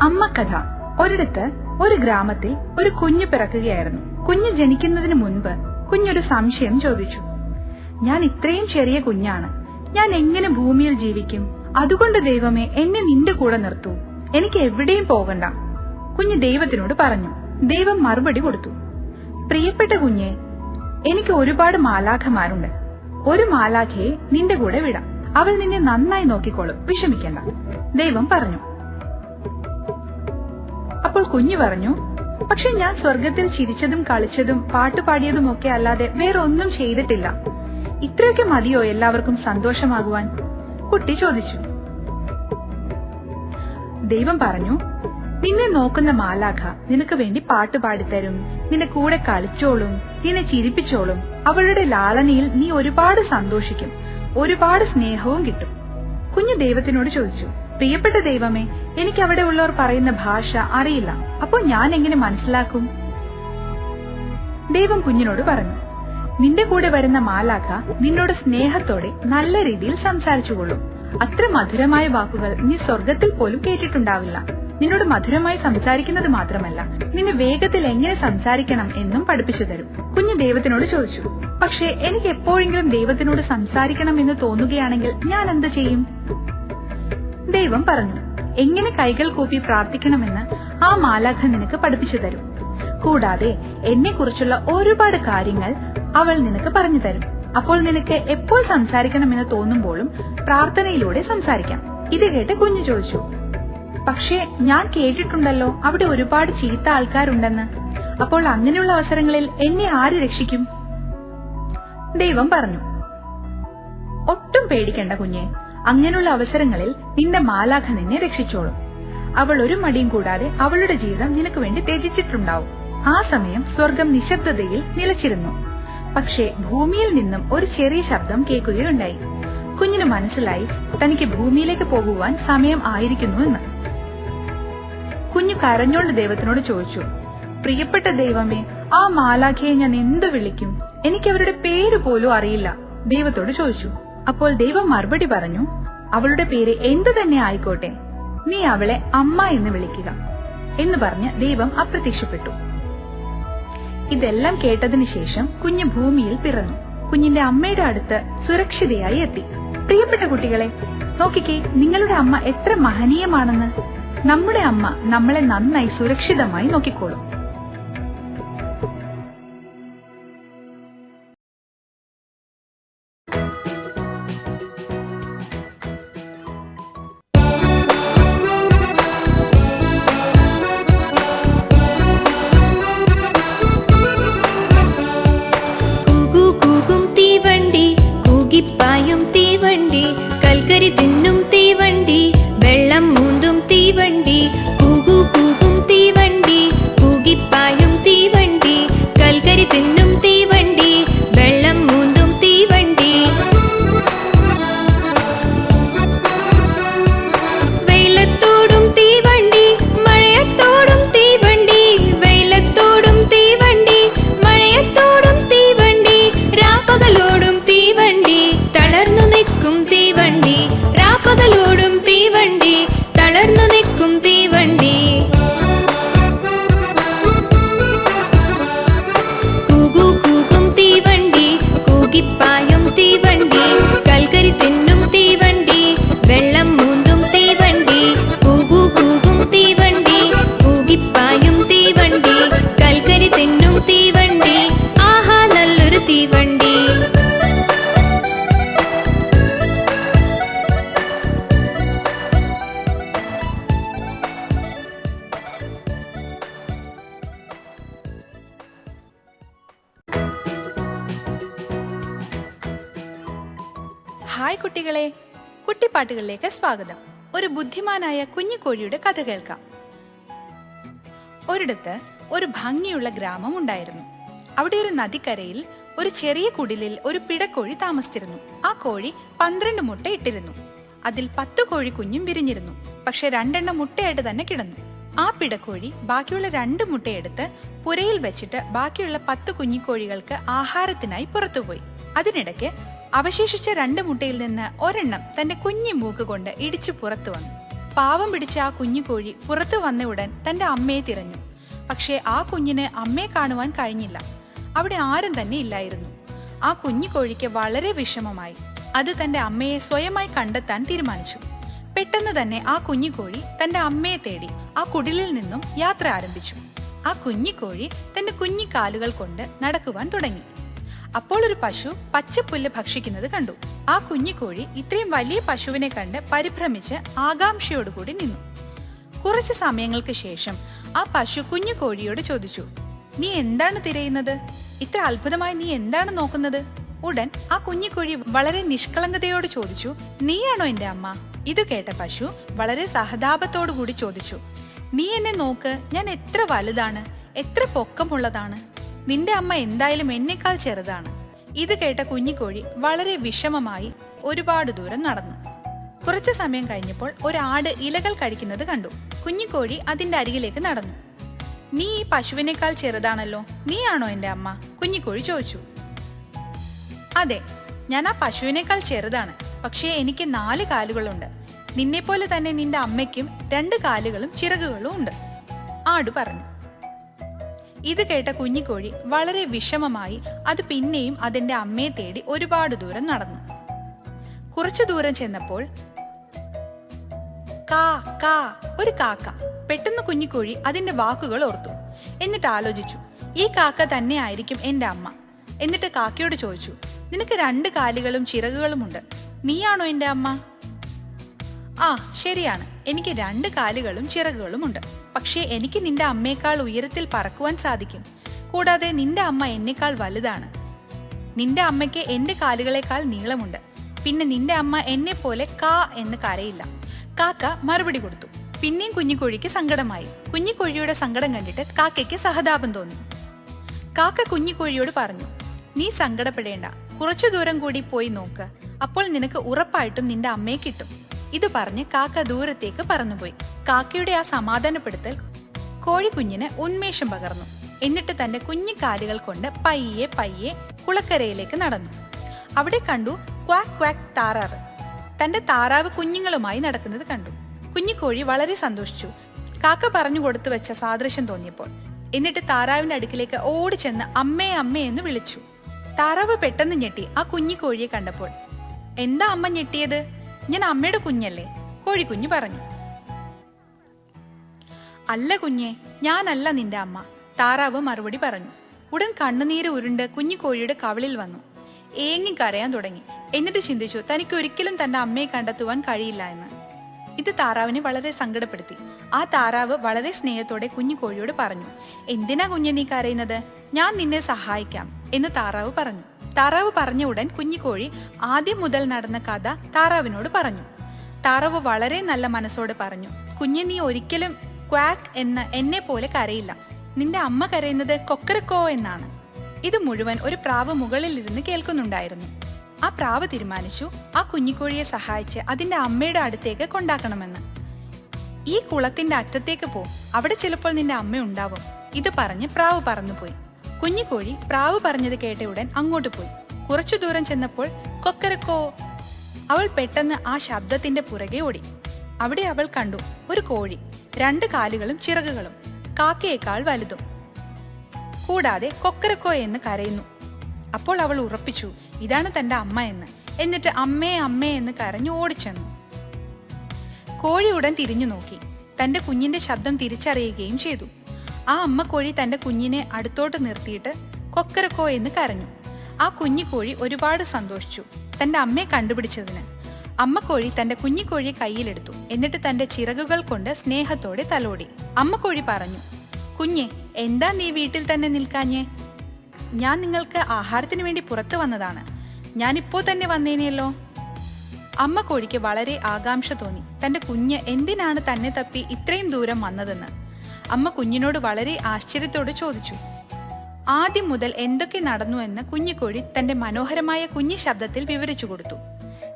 അമ്മ കഥ. ഒരിടത്ത് ഒരു ഗ്രാമത്തിൽ ഒരു കുഞ്ഞ് പിറക്കുകയായിരുന്നു. കുഞ്ഞ് ജനിക്കുന്നതിന് മുൻപ് കുഞ്ഞൊരു സംശയം ചോദിച്ചു. ഞാൻ ഇത്രയും ചെറിയ കുഞ്ഞാണ്, ഞാൻ എങ്ങനെ ഭൂമിയിൽ ജീവിക്കും? അതുകൊണ്ട് ദൈവമേ, എന്നെ നിന്റെ കൂടെ നിർത്തൂ, എനിക്ക് എവിടെയും പോകണ്ട. കുഞ്ഞ് ദൈവത്തിനോട് പറഞ്ഞു. ദൈവം മറുപടി കൊടുത്തു. പ്രിയപ്പെട്ട കുഞ്ഞെ, എനിക്ക് ഒരുപാട് മാലാഖമാരുണ്ട്. ഒരു മാലാഖയെ നിന്റെ കൂടെ വിടാം, അവൾ നിന്നെ നന്നായി നോക്കിക്കോളും, വിഷമിക്കണ്ട. ദൈവം പറഞ്ഞു. അപ്പോൾ കുഞ്ഞു പറഞ്ഞു, പക്ഷെ ഞാൻ സ്വർഗത്തിൽ ചിരിച്ചതും കളിച്ചതും പാട്ടുപാടിയതും ഒക്കെ അല്ലാതെ വേറൊന്നും ചെയ്തിട്ടില്ല. ഇത്രയൊക്കെ മതിയോ എല്ലാവർക്കും സന്തോഷമാകുവാൻ? കുട്ടി ചോദിച്ചു. ദൈവം പറഞ്ഞു, നിന്നെ നോക്കുന്ന മാലാഖ നിനക്ക് വേണ്ടി പാട്ടുപാടിത്തരും, നിന്നെ കൂടെ കളിച്ചോളും, നിന്നെ ചിരിപ്പിച്ചോളും. അവളുടെ ലാളനയിൽ നീ ഒരുപാട് സന്തോഷിക്കും, ഒരുപാട് സ്നേഹവും കിട്ടും. കുഞ്ഞു ദൈവത്തിനോട് ചോദിച്ചു. പ്രിയപ്പെട്ട ദൈവമേ, എനിക്ക് അവിടെ ഉള്ളവർ പറയുന്ന ഭാഷ അറിയില്ല, അപ്പോൾ ഞാൻ എങ്ങനെ മനസ്സിലാക്കും? ദൈവം കുഞ്ഞിനോട് പറഞ്ഞു. നിന്റെ കൂടെ വരുന്ന മാലാഖ നിന്നോട് സ്നേഹത്തോടെ നല്ല രീതിയിൽ സംസാരിച്ചുകൊള്ളും. അത്ര മധുരമായ വാക്കുകൾ നീ സ്വർഗത്തിൽ പോലും കേട്ടിട്ടുണ്ടാവില്ല. നിന്നോട് മധുരമായി സംസാരിക്കുന്നത് മാത്രമല്ല, നിന്നെ വേഗത്തിൽ എങ്ങനെ സംസാരിക്കണം എന്നും പഠിപ്പിച്ചു തരും. കുഞ്ഞ് ദൈവത്തിനോട് ചോദിച്ചു. പക്ഷേ എനിക്ക് എപ്പോഴെങ്കിലും ദൈവത്തിനോട് സംസാരിക്കണം എന്ന് തോന്നുകയാണെങ്കിൽ ഞാൻ എന്ത് ചെയ്യും? ദൈവം പറഞ്ഞു. എങ്ങനെ കൈകൾ കൂപ്പി പ്രാർത്ഥിക്കണമെന്ന് ആ മാലാഖ നിനക്ക് പഠിപ്പിച്ചു തരും. കൂടാതെ എന്നെ കുറിച്ചുള്ള ഒരുപാട് കാര്യങ്ങൾ അവൾ നിനക്ക് പറഞ്ഞു തരും. അപ്പോൾ നിനക്ക് എപ്പോൾ സംസാരിക്കണമെന്ന് തോന്നുമ്പോഴും പ്രാർത്ഥനയിലൂടെ സംസാരിക്കാം. ഇത് കേട്ട് കുഞ്ഞു ചോദിച്ചു. പക്ഷേ ഞാൻ കേട്ടിട്ടുണ്ടല്ലോ അവിടെ ഒരുപാട് ചീത്ത ആൾക്കാരുണ്ടെന്ന്. അപ്പോൾ അങ്ങനെയുള്ള അവസരങ്ങളിൽ എന്നെ ആര് രക്ഷിക്കും? ദൈവം പറഞ്ഞു. ഒട്ടും പേടിക്കണ്ട കുഞ്ഞെ, അങ്ങനെയുള്ള അവസരങ്ങളിൽ നിന്റെ മാലാഖ നിന്നെ രക്ഷിച്ചോളും. അവൾ ഒരു മടിയും കൂടാതെ അവളുടെ ജീവിതം നിനക്ക് വേണ്ടി ത്യജിച്ചിട്ടുണ്ടാവും. ആ സമയം സ്വർഗം നിശബ്ദതയിൽ നിലച്ചിരുന്നു. പക്ഷേ ഭൂമിയിൽ നിന്നും ഒരു ചെറിയ ശബ്ദം കേൾക്കുകയുണ്ടായി. കുഞ്ഞിന് മനസ്സിലായി തനിക്ക് ഭൂമിയിലേക്ക് പോകുവാൻ സമയം ആയിരിക്കുന്നു എന്ന്. കുഞ്ഞു കരഞ്ഞോണ്ട് ദൈവത്തിനോട് ചോദിച്ചു. പ്രിയപ്പെട്ട ദൈവമേ, ആ മാലാഖയെ ഞാൻ എന്ത് വിളിക്കും? എനിക്ക് അവരുടെ പേര് പോലും അറിയില്ല. ദൈവത്തോട് ചോദിച്ചു. അപ്പോൾ ദൈവം മറുപടി പറഞ്ഞു. അവളുടെ പേര് എന്തു തന്നെ ആയിക്കോട്ടെ, നീ അവളെ അമ്മ എന്ന് വിളിക്കുക എന്ന് പറഞ്ഞ് ദൈവം അപ്രത്യക്ഷപ്പെട്ടു. ഇതെല്ലാം കേട്ടതിനു ശേഷം കുഞ്ഞ് ഭൂമിയിൽ പിറന്നു. കുഞ്ഞിന്റെ അമ്മയുടെ അടുത്ത് സുരക്ഷിതയായി എത്തി. പ്രിയപ്പെട്ട കുട്ടികളെ, നോക്കിക്കേ, നിങ്ങളുടെ അമ്മ എത്ര മഹനീയമാണെന്ന്. നമ്മുടെ അമ്മ നമ്മളെ നന്നായി സുരക്ഷിതമായി നോക്കിക്കോളും. പായും തീവണ്ടി, കൽക്കരി തിന്നും തീവണ്ടി, വെള്ളം മൂന്തും തീവണ്ടി, കൂകു കൂകും തീവണ്ടി, കൂകിപ്പായും തീവണ്ടി, കൽക്കരി തിന്നും തീവണ്ടി, വെള്ളം മൂന്തും തീവണ്ടി. വെയിലത്തോടും തീവണ്ടി, മഴയത്തോടും തീവണ്ടി, വെയിലത്തോടും തീവണ്ടി, മഴയത്തോടും തീവണ്ടി, രാപ്പകലോടും തീവണ്ടി, തളർന്നു നിൽക്കും തീവണ്ടി, രാപ്പകലോടും തീവണ്ടി, തളർന്നു നിൽക്കും തീവണ്ടി. കൂകു കൂകും തീവണ്ടി, കൂകിപ്പായും തീവണ്ടി, കൽക്കരി തിന്നും തീവണ്ടി, വെള്ളം മൂന്തും തീവണ്ടി, കൂകു കൂകും തീവണ്ടി, കൂകിപ്പായും തീവണ്ടി, കൽക്കരി തിന്നും തീവണ്ടി, ആഹാ നല്ലൊരു തീവണ്ടി. ഹായ് കുട്ടികളെ, കുട്ടിപ്പാട്ടുകളിലേക്ക് സ്വാഗതം. ഒരു ബുദ്ധിമാനായ കുഞ്ഞിക്കോഴിയുടെ കഥ കേൾക്കാം. ഒരിടത്ത് ഒരു ഭംഗിയുള്ള ഗ്രാമം ഉണ്ടായിരുന്നു. അവിടെ ഒരു നദിക്കരയിൽ ഒരു ചെറിയ കുടിലിൽ ഒരു പിടക്കോഴി താമസിച്ചിരുന്നു. ആ കോഴി 12 മുട്ട ഇട്ടിരുന്നു. അതിൽ 10 കോഴി കുഞ്ഞും വിരിഞ്ഞിരുന്നു. പക്ഷെ 2 എണ്ണം മുട്ടയായിട്ട് തന്നെ കിടന്നു. ആ പിടക്കോഴി ബാക്കിയുള്ള 2 മുട്ടയെടുത്ത് പുരയിൽ വെച്ചിട്ട് ബാക്കിയുള്ള 10 കുഞ്ഞിക്കോഴികൾക്ക് ആഹാരത്തിനായി പുറത്തുപോയി. അതിനിടയ്ക്ക് അവശേഷിച്ച 2 മുട്ടയിൽ നിന്ന് ഒരെണ്ണം തന്റെ കുഞ്ഞു മൂക്ക് കൊണ്ട് ഇടിച്ചു പുറത്തു വന്നു. പാവം പിടിച്ച ആ കുഞ്ഞുകോഴി പുറത്തു വന്ന ഉടൻ തന്റെ അമ്മയെ തിരഞ്ഞു. പക്ഷേ ആ കുഞ്ഞിന് അമ്മയെ കാണുവാൻ കഴിഞ്ഞില്ല. അവിടെ ആരും തന്നെ ഇല്ലായിരുന്നു. ആ കുഞ്ഞുകോഴിക്ക് വളരെ വിഷമമായി. അത് തന്റെ അമ്മയെ സ്വയമായി കണ്ടെത്താൻ തീരുമാനിച്ചു. പെട്ടെന്ന് തന്നെ ആ കുഞ്ഞുകോഴി തന്റെ അമ്മയെ തേടി ആ കുടിലിൽ നിന്നും യാത്ര ആരംഭിച്ചു. ആ കുഞ്ഞിക്കോഴി തന്റെ കുഞ്ഞി കാലുകൾ കൊണ്ട് നടക്കുവാൻ തുടങ്ങി. അപ്പോൾ ഒരു പശു പച്ചപ്പുല്ല് ഭക്ഷിക്കുന്നത് കണ്ടു. ആ കുഞ്ഞിക്കോഴി ഇത്രയും വലിയ പശുവിനെ കണ്ട് പരിഭ്രമിച്ച് ആകാംക്ഷയോടുകൂടി നിന്നു. കുറച്ചു സമയങ്ങൾക്ക് ശേഷം ആ പശു കുഞ്ഞുകോഴിയോട് ചോദിച്ചു, നീ എന്താണ് തിരയുന്നത്? ഇത്ര അത്ഭുതമായി നീ എന്താണ് നോക്കുന്നത്? ഉടൻ ആ കുഞ്ഞിക്കോഴി വളരെ നിഷ്കളങ്കതയോട് ചോദിച്ചു, നീയാണോ എന്റെ അമ്മ? ഇത് കേട്ട പശു വളരെ സഹതാപത്തോടു കൂടി ചോദിച്ചു, നീ എന്നെ നോക്ക്, ഞാൻ എത്ര വലുതാണ്, എത്ര പൊക്കമുള്ളതാണ്. നിന്റെ അമ്മ എന്തായാലും എന്നെക്കാൾ ചെറുതാണ്. ഇത് കേട്ട കുഞ്ഞിക്കോഴി വളരെ വിഷമമായി ഒരുപാട് ദൂരം നടന്നു. കുറച്ചു സമയം കഴിഞ്ഞപ്പോൾ ഒരാട് ഇലകൾ കഴിക്കുന്നത് കണ്ടു. കുഞ്ഞിക്കോഴി അതിന്റെ അരികിലേക്ക് നടന്നു. നീ ഈ പശുവിനേക്കാൾ ചെറുതാണല്ലോ, നീയാണോ എന്റെ അമ്മ? കുഞ്ഞിക്കോഴി ചോദിച്ചു. അതെ, ഞാൻ ആ പശുവിനേക്കാൾ ചെറുതാണ്. പക്ഷേ എനിക്ക് 4 കാലുകളുണ്ട്. നിന്നെപ്പോലെ തന്നെ നിന്റെ അമ്മയ്ക്കും 2 കാലുകളും ചിറകുകളും ഉണ്ട്, ആട് പറഞ്ഞു. ഇത് കേട്ട കുഞ്ഞിക്കോഴി വളരെ വിഷമമായി അത് പിന്നെയും അതിന്റെ അമ്മയെ തേടി ഒരുപാട് ദൂരം നടന്നു. കുറച്ചു ദൂരം ചെന്നപ്പോൾ കാ കാ ഒരു കാക്ക. പെട്ടെന്ന് കുഞ്ഞിക്കോഴി അതിന്റെ വാക്കുകൾ ഓർത്തു. എന്നിട്ട് ആലോചിച്ചു, ഈ കാക്ക തന്നെ ആയിരിക്കും എന്റെ അമ്മ. എന്നിട്ട് കാക്കയോട് ചോദിച്ചു, നിനക്ക് 2 കാലുകളും ചിറകുകളുമുണ്ട്, നീയാണോ എന്റെ അമ്മ? ആ, ശരിയാണ്, എനിക്ക് 2 കാലുകളും ചിറകുകളും ഉണ്ട്. പക്ഷേ എനിക്ക് നിന്റെ അമ്മയേക്കാൾ ഉയരത്തിൽ പറക്കുവാൻ സാധിക്കും. കൂടാതെ നിന്റെ അമ്മ എന്നെക്കാൾ വലുതാണ്. നിന്റെ അമ്മയ്ക്ക് എന്റെ കാലുകളെക്കാൾ നീളമുണ്ട്. പിന്നെ നിന്റെ അമ്മ എന്നെ പോലെ കാ എന്ന് കരയില്ല. കാക്ക മറുപടി കൊടുത്തു. പിന്നെയും കുഞ്ഞിക്കോഴിക്ക് സങ്കടമായി. കുഞ്ഞിക്കോഴിയുടെ സങ്കടം കണ്ടിട്ട് കാക്കയ്ക്ക് സഹതാപം തോന്നി. കാക്ക കുഞ്ഞിക്കോഴിയോട് പറഞ്ഞു, നീ സങ്കടപ്പെടേണ്ട, കുറച്ചു ദൂരം കൂടി പോയി നോക്ക്. അപ്പോൾ നിനക്ക് ഉറപ്പായിട്ടും നിന്റെ അമ്മയെ കിട്ടും. ഇത് പറഞ്ഞ് കാക്ക ദൂരത്തേക്ക് പറന്നുപോയി. കാക്കയുടെ ആ സമാധാനപ്പെടുത്തൽ കോഴിക്കുഞ്ഞിന് ഉന്മേഷം പകർന്നു. എന്നിട്ട് തന്റെ കുഞ്ഞു കാലുകൾ കൊണ്ട് പയ്യെ പയ്യെ കുളക്കരയിലേക്ക് നടന്നു. അവിടെ കണ്ടു ക്വാക്ക് ക്വാക്ക് താറാവ്. തന്റെ താറാവ് കുഞ്ഞുങ്ങളുമായി നടക്കുന്നത് കണ്ടു. കുഞ്ഞിക്കോഴി വളരെ സന്തോഷിച്ചു, കാക്ക പറഞ്ഞു കൊടുത്തു വെച്ച സാദൃശ്യം തോന്നിയപ്പോൾ. എന്നിട്ട് താറാവിന്റെ അടുക്കിലേക്ക് ഓടി ചെന്ന് അമ്മേ അമ്മേ എന്ന് വിളിച്ചു. താറാവ് പെട്ടെന്ന് ഞെട്ടി ആ കുഞ്ഞിക്കോഴിയെ കണ്ടപ്പോൾ. എന്താ അമ്മ ഞെട്ടിയത്? ഞാൻ അമ്മയുടെ കുഞ്ഞല്ലേ? കോഴിക്കുഞ്ഞ് പറഞ്ഞു. അല്ല കുഞ്ഞെ, ഞാനല്ല നിന്റെ അമ്മ, താറാവ് മറുപടി പറഞ്ഞു. ഉടൻ കണ്ണുനീര് ഉരുണ്ട് കുഞ്ഞിക്കോഴിയുടെ കവിളിൽ വന്നു. ഏങ്ങി കരയാൻ തുടങ്ങി. എന്നിട്ട് ചിന്തിച്ചു, തനിക്ക് ഒരിക്കലും തന്റെ അമ്മയെ കണ്ടെത്തുവാൻ കഴിയില്ല എന്ന്. ഇത് താറാവിനെ വളരെ സങ്കടപ്പെടുത്തി. ആ താറാവ് വളരെ സ്നേഹത്തോടെ കുഞ്ഞിക്കോഴിയോട് പറഞ്ഞു, എന്തിനാ കുഞ്ഞെ നീ കരയുന്നത്? ഞാൻ നിന്നെ സഹായിക്കാം എന്ന് താറാവ് പറഞ്ഞു. താറാവ് പറഞ്ഞ ഉടൻ കുഞ്ഞിക്കോഴി ആദ്യം മുതൽ നടന്ന കഥ താറാവിനോട് പറഞ്ഞു. താറാവ് വളരെ നല്ല മനസ്സോടെ പറഞ്ഞു, കുഞ്ഞെ നീ ഒരിക്കലും ക്വാക്ക് എന്ന് എന്നെ പോലെ കരയില്ല. നിന്റെ അമ്മ കരയുന്നത് കൊക്കരക്കോ എന്നാണ്. ഇത് മുഴുവൻ ഒരു പ്രാവ് മുകളിൽ ഇരുന്ന് കേൾക്കുന്നുണ്ടായിരുന്നു. ആ പ്രാവ് തീരുമാനിച്ചു ആ കുഞ്ഞിക്കോഴിയെ സഹായിച്ച് അതിന്റെ അമ്മയുടെ അടുത്തേക്ക് കൊണ്ടാക്കണമെന്ന്. ഈ കുളത്തിന്റെ അറ്റത്തേക്ക് പോ, അവിടെ ചിലപ്പോൾ നിന്റെ അമ്മ ഉണ്ടാവും. ഇത് പറഞ്ഞ് പ്രാവ് പറന്നുപോയി. കുഞ്ഞിക്കോഴി പ്രാവ് പറഞ്ഞത് കേട്ട ഉടൻ അങ്ങോട്ട് പോയി. കുറച്ചു ദൂരം ചെന്നപ്പോൾ കൊക്കരക്കോ. അവൾ പെട്ടെന്ന് ആ ശബ്ദത്തിന്റെ പുറകെ ഓടി. അവിടെ അവൾ കണ്ടു ഒരു കോഴി, 2 കാലുകളും ചിറകുകളും, കാക്കയേക്കാൾ വലുതും. കൂടാതെ കൊക്കരക്കോ എന്ന് കരയുന്നു. അപ്പോൾ അവൾ ഉറപ്പിച്ചു ഇതാണ് തന്റെ അമ്മ എന്ന്. എന്നിട്ട് അമ്മേ അമ്മേ എന്ന് കരഞ്ഞു ഓടിച്ചെന്നു. കോഴി ഉടൻ തിരിഞ്ഞു നോക്കി. തന്റെ കുഞ്ഞിന്റെ ശബ്ദം തിരിച്ചറിയുകയും ചെയ്തു. ആ അമ്മ കോഴി തന്റെ കുഞ്ഞിനെ അടുത്തോട്ട് നിർത്തിയിട്ട് കൊക്കരക്കോ എന്ന് കരഞ്ഞു. ആ കുഞ്ഞിക്കോഴി ഒരുപാട് സന്തോഷിച്ചു തന്റെ അമ്മയെ കണ്ടുപിടിച്ചതിന്. അമ്മ കോഴി തന്റെ കുഞ്ഞിക്കോഴിയെ കയ്യിലെടുത്തു. എന്നിട്ട് തന്റെ ചിറകുകൾ കൊണ്ട് സ്നേഹത്തോടെ തലോടി. അമ്മ കോഴി പറഞ്ഞു, കുഞ്ഞെ, എന്താ നീ വീട്ടിൽ തന്നെ നിൽക്കാഞ്ഞേ? ഞാൻ നിങ്ങൾക്ക് ആഹാരത്തിന് വേണ്ടി പുറത്തു വന്നതാണ്. ഞാനിപ്പോ തന്നെ വന്നേനെയല്ലോ. അമ്മ കോഴിക്ക് വളരെ ആകാംക്ഷ തോന്നി, തന്റെ കുഞ്ഞ് എന്തിനാണ് തന്നെ തപ്പി ഇത്രയും ദൂരം വന്നതെന്ന്. അമ്മ കുഞ്ഞിനോട് വളരെ ആശ്ചര്യത്തോടെ ചോദിച്ചു. ആദ്യം മുതൽ എന്തൊക്കെ നടന്നു എന്ന് കുഞ്ഞിക്കോഴി തന്റെ മനോഹരമായ കുഞ്ഞി ശബ്ദത്തിൽ വിവരിച്ചു കൊടുത്തു.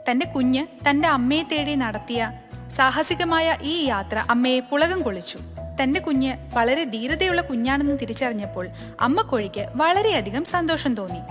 തന്റെ കുഞ്ഞ് തന്റെ അമ്മയെ തേടി നടത്തിയ സാഹസികമായ ഈ യാത്ര അമ്മയെ പുളകം കൊള്ളിച്ചു. തന്റെ കുഞ്ഞ് വളരെ ധീരതയുള്ള കുഞ്ഞാണെന്ന് തിരിച്ചറിഞ്ഞപ്പോൾ അമ്മ കോഴിക്ക് വളരെയധികം സന്തോഷം തോന്നി.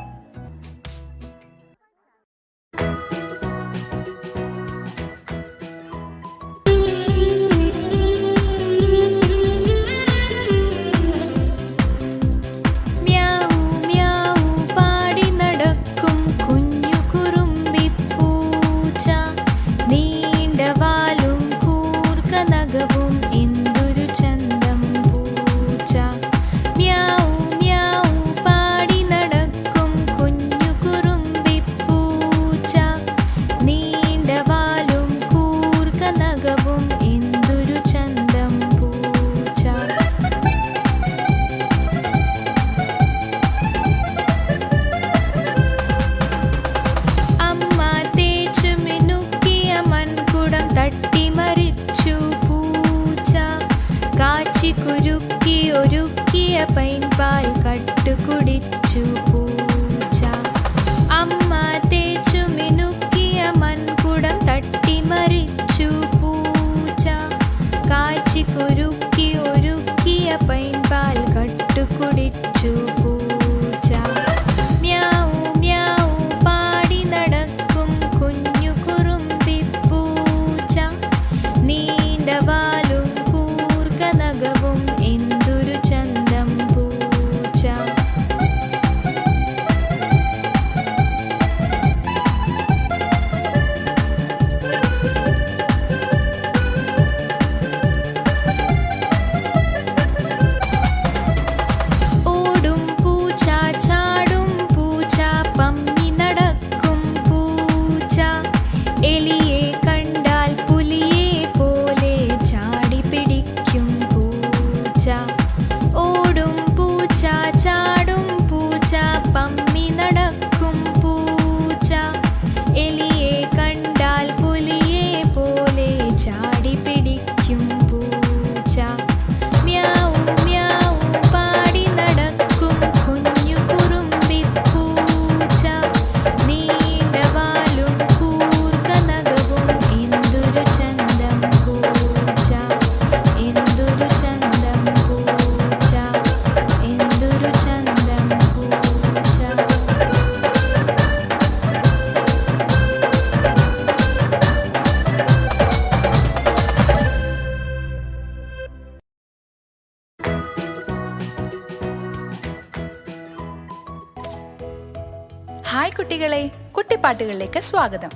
കളിപ്പാട്ടുകളിലേക്ക് സ്വാഗതം.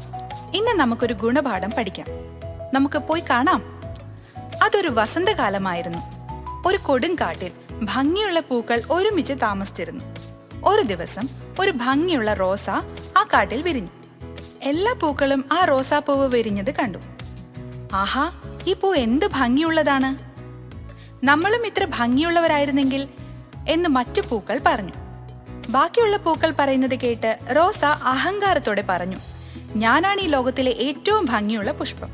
ഇന്ന് നമുക്കൊരു ഗുണപാഠം പഠിക്കാം. നമുക്ക് പോയി കാണാം. അതൊരു വസന്തകാലമായിരുന്നു. ഒരു കൊടുങ്കാട്ടിൽ ഭംഗിയുള്ള പൂക്കൾ ഒരുമിച്ച് താമസിച്ചിരുന്നു. ഒരു ദിവസം ഒരു ഭംഗിയുള്ള റോസ ആ കാട്ടിൽ വിരിഞ്ഞു. എല്ലാ പൂക്കളും ആ റോസാപ്പൂവ് വിരിഞ്ഞത് കണ്ടു. ആഹാ, ഈ പൂ എന്ത് ഭംഗിയുള്ളതാണ്! നമ്മളും ഇത്ര ഭംഗിയുള്ളവരായിരുന്നെങ്കിൽ എന്ന് മറ്റു പൂക്കൾ പറഞ്ഞു. ബാക്കിയുള്ള പൂക്കൾ പറയുന്നത് കേട്ട് റോസ അഹങ്കാരത്തോടെ പറഞ്ഞു, ഞാനാണ് ഈ ലോകത്തിലെ ഏറ്റവും ഭംഗിയുള്ള പുഷ്പം.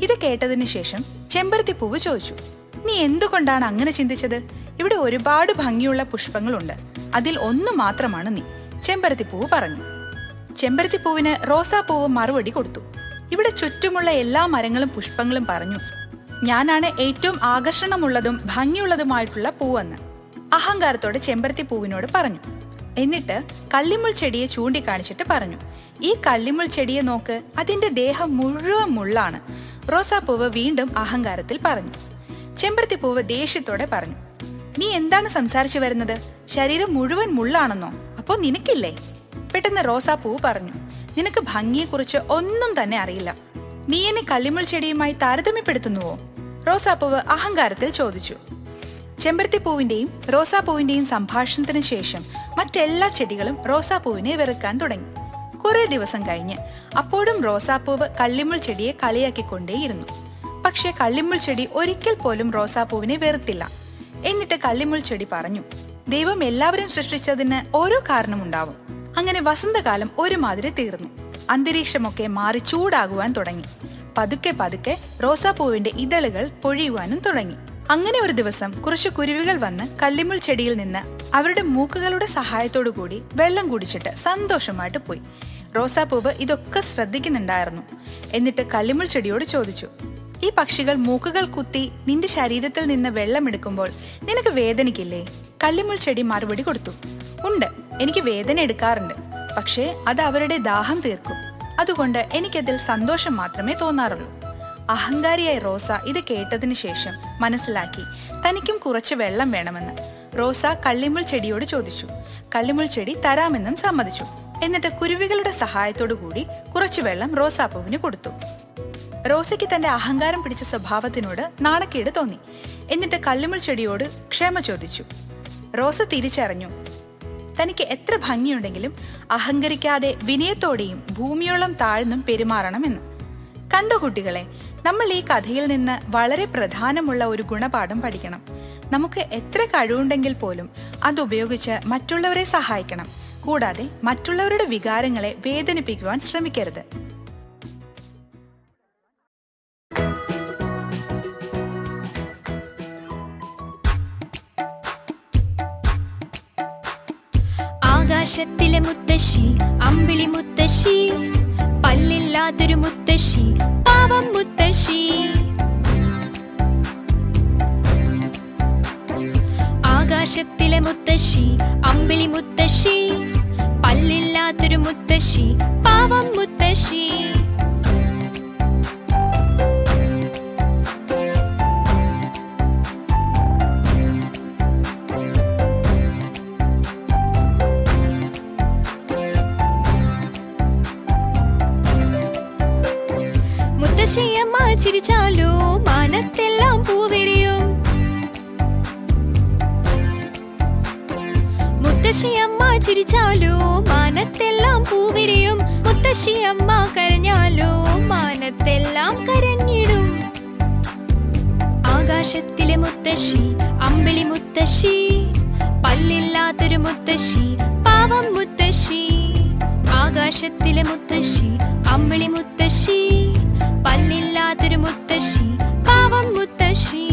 ഇത് കേട്ടതിന് ശേഷം ചെമ്പരത്തിപ്പൂവ് ചോദിച്ചു, നീ എന്തുകൊണ്ടാണ് അങ്ങനെ ചിന്തിച്ചത്? ഇവിടെ ഒരുപാട് ഭംഗിയുള്ള പുഷ്പങ്ങളുണ്ട്, അതിൽ ഒന്ന് മാത്രമാണ് നീ. ചെമ്പരത്തിപ്പൂവ് പറഞ്ഞു. ചെമ്പരത്തിപ്പൂവിന് റോസാപ്പൂവ് മറുപടി കൊടുത്തു, ഇവിടെ ചുറ്റുമുള്ള എല്ലാ മരങ്ങളും പുഷ്പങ്ങളും പറഞ്ഞു, ഞാനാണ് ഏറ്റവും ആകർഷണമുള്ളതും ഭംഗിയുള്ളതുമായിട്ടുള്ള പൂവെന്ന് അഹങ്കാരത്തോടെ ചെമ്പരത്തിപ്പൂവിനോട് പറഞ്ഞു. എന്നിട്ട് കള്ളിമുൾ ചെടിയെ ചൂണ്ടിക്കാണിച്ചിട്ട് പറഞ്ഞു, ഈ കള്ളിമുൾ ചെടിയെ നോക്ക്, അതിന്റെ ദേഹം മുഴുവൻ മുള്ളാണ്. റോസാപ്പൂവ് വീണ്ടും അഹങ്കാരത്തിൽ പറഞ്ഞു. ചെമ്പരത്തിപ്പൂവ് ദേഷ്യത്തോടെ പറഞ്ഞു, നീ എന്താണ് സംസാരിച്ചു വരുന്നത്? ശരീരം മുഴുവൻ മുള്ളാണെന്നോ? അപ്പോ നിനക്കില്ലേ? പെട്ടെന്ന് റോസാപ്പൂവ് പറഞ്ഞു, നിനക്ക് ഭംഗിയെക്കുറിച്ച് ഒന്നും തന്നെ അറിയില്ല. നീ എന്നെ കള്ളിമുൾ ചെടിയുമായി താരതമ്യപ്പെടുത്തുന്നുവോ? റോസാപ്പൂവ് അഹങ്കാരത്തിൽ ചോദിച്ചു. ചെമ്പരത്തിപ്പൂവിന്റെയും റോസാപ്പൂവിന്റെയും സംഭാഷണത്തിന് ശേഷം മറ്റെല്ലാ ചെടികളും റോസാപ്പൂവിനെ വെറുക്കാൻ തുടങ്ങി. കുറെ ദിവസം കഴിഞ്ഞ് അപ്പോഴും റോസാപ്പൂവ് കള്ളിമുൾ ചെടിയെ കളിയാക്കിക്കൊണ്ടേയിരുന്നു. പക്ഷെ കള്ളിമുൾ ചെടി ഒരിക്കൽ പോലും റോസാപ്പൂവിനെ വെറുത്തില്ല. എന്നിട്ട് കള്ളിമുൾ ചെടി പറഞ്ഞു, ദൈവം എല്ലാവരും സൃഷ്ടിച്ചതിന് ഓരോ കാരണമുണ്ടാവും. അങ്ങനെ വസന്തകാലം ഒരുമാതിരി തീർന്നു. അന്തരീക്ഷമൊക്കെ മാറി ചൂടാകുവാൻ തുടങ്ങി. പതുക്കെ പതുക്കെ റോസാപ്പൂവിന്റെ ഇതളുകൾ പൊഴിയുവാനും തുടങ്ങി. അങ്ങനെ ഒരു ദിവസം കുറച്ച് കുരുവികൾ വന്ന് കള്ളിമുൾ ചെടിയിൽ നിന്ന് അവരുടെ മൂക്കുകളുടെ സഹായത്തോടു കൂടി വെള്ളം കുടിച്ചിട്ട് സന്തോഷമായിട്ട് പോയി. റോസാപ്പൂവ് ഇതൊക്കെ ശ്രദ്ധിക്കുന്നുണ്ടായിരുന്നു. എന്നിട്ട് കള്ളിമുൾ ചെടിയോട് ചോദിച്ചു, ഈ പക്ഷികൾ മൂക്കുകൾ കുത്തി നിന്റെ ശരീരത്തിൽ നിന്ന് വെള്ളം എടുക്കുമ്പോൾ നിനക്ക് വേദനിക്കില്ലേ? കള്ളിമുൾ ചെടി മറുപടി കൊടുത്തു, ഉണ്ട്, എനിക്ക് വേദന എടുക്കാറുണ്ട്. പക്ഷേ അത് അവരുടെ ദാഹം തീർക്കും. അതുകൊണ്ട് എനിക്കതിൽ സന്തോഷം മാത്രമേ തോന്നാറുള്ളൂ. അഹങ്കാരിയായ റോസ ഇത് കേട്ടതിന് ശേഷം മനസ്സിലാക്കി തനിക്കും കുറച്ച് വെള്ളം വേണമെന്ന്. റോസ കള്ളിമുൾ ചെടിയോട് ചോദിച്ചു. കള്ളിമുൾ ചെടി തരാമെന്നും സമ്മതിച്ചു. എന്നിട്ട് കുരുവികളുടെ സഹായത്തോടു കൂടി കുറച്ച് വെള്ളം റോസാപ്പൂവിന് കൊടുത്തു. റോസയ്ക്ക് തന്റെ അഹങ്കാരം പിടിച്ച സ്വഭാവത്തിനോട് നാണക്കേട് തോന്നി. എന്നിട്ട് കള്ളിമുൾ ചെടിയോട് ക്ഷമ ചോദിച്ചു. റോസ തിരിച്ചറിഞ്ഞു, തനിക്ക് എത്ര ഭംഗിയുണ്ടെങ്കിലും അഹങ്കരിക്കാതെ വിനയത്തോടെയും ഭൂമിയോളം താഴ്ന്നും പെരുമാറണമെന്ന്. കണ്ടോ കുട്ടികളെ, നമ്മൾ ഈ കഥയിൽ നിന്ന് വളരെ പ്രധാനമുള്ള ഒരു ഗുണപാഠം പഠിക്കണം. നമുക്ക് എത്ര കഴിവുണ്ടെങ്കിൽ പോലും അതുപയോഗിച്ച് മറ്റുള്ളവരെ സഹായിക്കണം. കൂടാതെ മറ്റുള്ളവരുടെ വികാരങ്ങളെ വേദനിപ്പിക്കുവാൻ ശ്രമിക്കരുത്. ആകാശത്തിലെ മുത്തശ്ശി, അമ്പിളി മുത്തശ്ശി, പല്ലില്ലാത്തൊരു മുത്തശ്ശി, പാവം മുത്തശ്ശി. ആകാശത്തിലെ മുത്തശ്ശി, അമ്പിളി മുത്തശ്ശി, പല്ലില്ലാത്തൊരു മുത്തശ്ശി, പാവം മുത്തശ്ശി. മുത്തശ്ശിയമ്മ ചിരിച്ചാലോ മാനത്തെല്ലാം പൂവിരിയും. മുത്തശ്ശിയമ്മ ചിരിച്ചാലോ മാനത്തെല്ലാം പൂവിരിയും. മുത്തശ്ശിയമ്മ കരഞ്ഞാലോ മാനത്തെല്ലാം കരഞ്ഞിടും. ആകാശത്തിലെ മുത്തശ്ശി, അമ്പിളി മുത്തശ്ശി, പല്ലില്ലാത്തൊരു മുത്തശ്ശി, പാവം മുത്തശ്ശി. ആകാശത്തിലെ മുത്തശ്ശി, അമ്പിളി മുത്തശ്ശി, പല്ലില്ലാത്തൊരു മുത്തശ്ശി, പാവം മുത്തശ്ശി.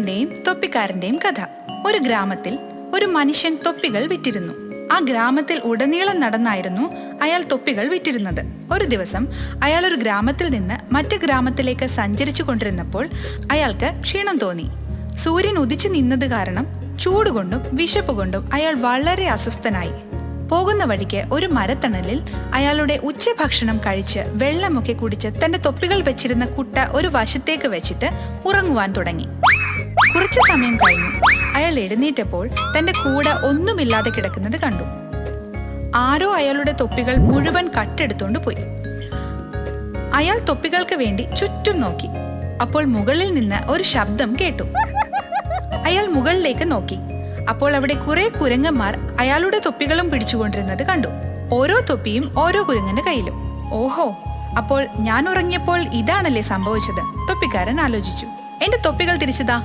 കുരങ്ങന്റെയും തൊപ്പിക്കാരന്റെയും കഥ. ഒരു ഗ്രാമത്തിൽ ഒരു മനുഷ്യൻ തൊപ്പികൾ വിറ്റിരുന്നു. ആ ഗ്രാമത്തിൽ ഉടനീളം നടന്നായിരുന്നു അയാൾ തൊപ്പികൾ വിറ്റിരുന്നത്. ഒരു ദിവസം അയാൾ ഒരു ഗ്രാമത്തിൽ നിന്ന് മറ്റു ഗ്രാമത്തിലേക്ക് സഞ്ചരിച്ചു കൊണ്ടിരുന്നപ്പോൾ അയാൾക്ക് ക്ഷീണം തോന്നി. സൂര്യൻ ഉദിച്ചു നിന്നത് കാരണം ചൂടുകൊണ്ടും വിശപ്പ് കൊണ്ടും അയാൾ വളരെ അസ്വസ്ഥനായി. പോകുന്ന വഴിക്ക് ഒരു മരത്തണലിൽ അയാളുടെ ഉച്ചഭക്ഷണം കഴിച്ച് വെള്ളമൊക്കെ കുടിച്ച് തന്റെ തൊപ്പികൾ വെച്ചിരുന്ന കുട്ട ഒരു വശത്തേക്ക് വെച്ചിട്ട് ഉറങ്ങുവാൻ തുടങ്ങി. കുറച്ചു സമയം കഴിഞ്ഞു അയാൾ എഴുന്നേറ്റപ്പോൾ തന്റെ കൂട ഒന്നുമില്ലാതെ കിടക്കുന്നത് കണ്ടു. ആരോ അയാളുടെ തൊപ്പികൾ മുഴുവൻ കട്ടെടുത്തോണ്ട് പോയി. അയാൾ തൊപ്പികൾക്ക് വേണ്ടി ചുറ്റും നോക്കി. അപ്പോൾ മുകളിൽ നിന്ന് ഒരു ശബ്ദം കേട്ടു. അയാൾ മുകളിലേക്ക് നോക്കി. അപ്പോൾ അവിടെ കുറെ കുരങ്ങന്മാർ അയാളുടെ തൊപ്പികളും പിടിച്ചുകൊണ്ടിരുന്നത് കണ്ടു. ഓരോ തൊപ്പിയും ഓരോ കുരങ്ങന്റെ കയ്യിലും. ഓഹോ, അപ്പോൾ ഞാൻ ഉറങ്ങിയപ്പോൾ ഇതാണല്ലേ സംഭവിച്ചത്, തൊപ്പിക്കാരൻ ആലോചിച്ചു. എന്റെ തൊപ്പികൾ തിരിച്ചതാ,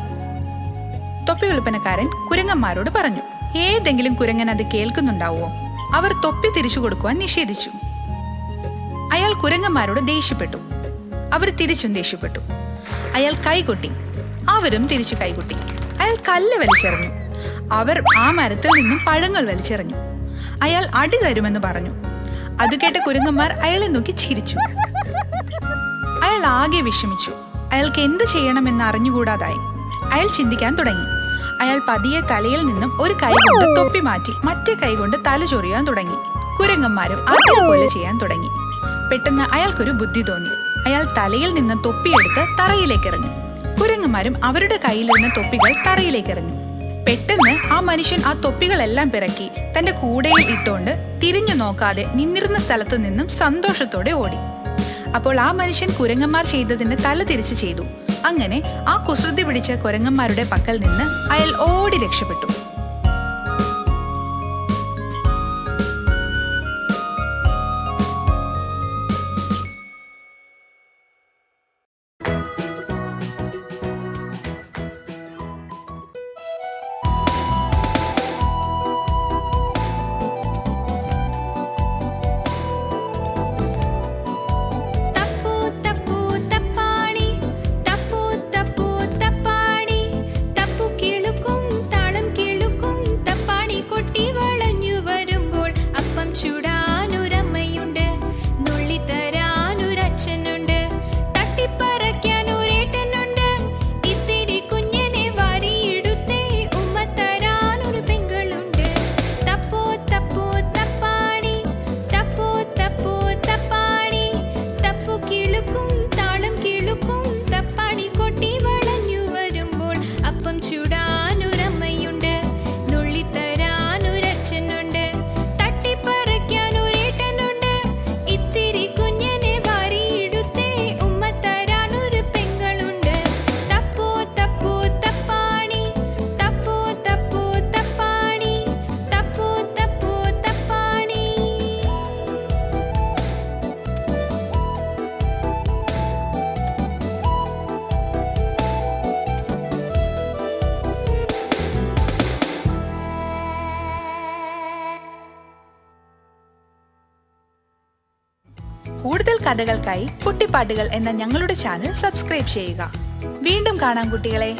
തൊപ്പി വിൽപ്പനക്കാരൻ കുരങ്ങന്മാരോട് പറഞ്ഞു. ഏതെങ്കിലും കുരങ്ങൻ അത് കേൾക്കുന്നുണ്ടാവോ? അവർ തൊപ്പി തിരിച്ചു കൊടുക്കുവാൻ നിഷേധിച്ചു. അയാൾ കുരങ്ങന്മാരോട് ദേഷ്യപ്പെട്ടു. അവർ തിരിച്ചും ദേഷ്യപ്പെട്ടു. അയാൾ കൈകൊട്ടി. അവരും തിരിച്ചു കൈകൊട്ടി. അയാൾ കല്ല് വലിച്ചെറിഞ്ഞു. അവർ ആ മരത്തിൽ നിന്നും പഴങ്ങൾ വലിച്ചെറിഞ്ഞു. അയാൾ അടി തരുമെന്ന് പറഞ്ഞു. അത് കേട്ട കുരങ്ങന്മാർ അയാളെ നോക്കി ചിരിച്ചു. അയാൾ ആകെ വിഷമിച്ചു. അയാൾക്ക് എന്ത് ചെയ്യണമെന്ന് അറിഞ്ഞുകൂടാതായി. അയാൾ ചിന്തിക്കാൻ തുടങ്ങി. അയാൾ പതിയെ തലയിൽ നിന്നും ഒരു കൈ കൊണ്ട് തൊപ്പി മാറ്റി മറ്റേ കൈ കൊണ്ട് തല ചൊറിയാൻ തുടങ്ങി. കുരങ്ങന്മാരും അതേപോലെ ചെയ്യാൻ തുടങ്ങി. പെട്ടെന്ന് അയാൾക്കൊരു ബുദ്ധി തോന്നി. അയാൾ തലയിൽ നിന്ന് തൊപ്പിയെടുത്ത് തറയിലേക്ക് എറിഞ്ഞു. കുരങ്ങന്മാരും അവരുടെ കയ്യിലിരുന്ന തൊപ്പികൾ തറയിലേക്ക് എറിഞ്ഞു. പെട്ടെന്ന് ആ മനുഷ്യൻ ആ തൊപ്പികളെല്ലാം പിറക്കി തന്റെ കൂടയിൽ ഇട്ടുകൊണ്ട് തിരിഞ്ഞു നോക്കാതെ നിന്നിരുന്ന സ്ഥലത്ത് നിന്നും സന്തോഷത്തോടെ ഓടി. അപ്പോൾ ആ മനുഷ്യൻ കുരങ്ങന്മാർ ചെയ്തതിന് തല തിരിച്ചു ചെയ്തു. അങ്ങനെ ആ കുസൃതി പിടിച്ച കുരങ്ങന്മാരുടെ പക്കൽ നിന്ന് അയാൾ ഓടി രക്ഷപ്പെട്ടു. കൂടുതൽ കഥകൾക്കായി കുട്ടിപ്പാട്ടുകൾ എന്ന ഞങ്ങളുടെ ചാനൽ സബ്സ്ക്രൈബ് ചെയ്യുക. വീണ്ടും കാണാം കുട്ടികളെ.